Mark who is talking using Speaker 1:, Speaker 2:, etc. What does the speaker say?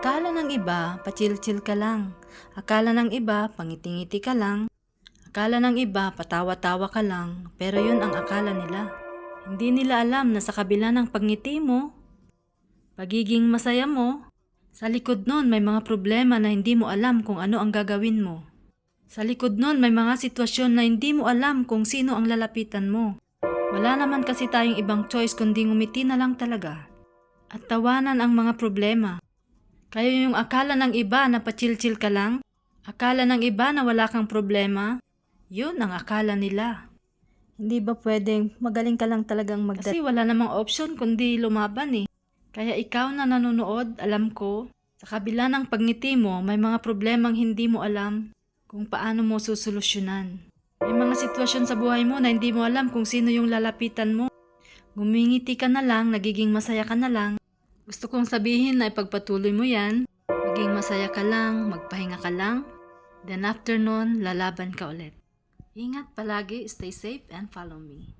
Speaker 1: Akala ng iba, pa-chill-chill ka lang. Akala ng iba, pangiti-ngiti ka lang. Akala ng iba, patawa-tawa ka lang. Pero yun ang akala nila. Hindi nila alam na sa kabila ng pagngiti mo, pagiging masaya mo, sa likod nun may mga problema na hindi mo alam kung ano ang gagawin mo. Sa likod nun may mga sitwasyon na hindi mo alam kung sino ang lalapitan mo. Wala naman kasi tayong ibang choice kundi ngumiti na lang talaga. At tawanan ang mga problema. Kaya yung akala ng iba na pa-chill-chill ka lang, akala ng iba na wala kang problema, yun ang akala nila. Hindi ba pwedeng magaling ka lang talagang Kasi wala namang option kundi lumaban eh. Kaya ikaw na nanonood, alam ko, sa kabila ng pagngiti mo, may mga problemang hindi mo alam kung paano mo susolusyonan. May mga sitwasyon sa buhay mo na hindi mo alam kung sino yung lalapitan mo. Gumingiti ka na lang, nagiging masaya ka na lang. Gusto kong sabihin na ipagpatuloy mo yan, maging masaya ka lang, magpahinga ka lang, then after nun, lalaban ka ulit. Ingat palagi, stay safe and follow me.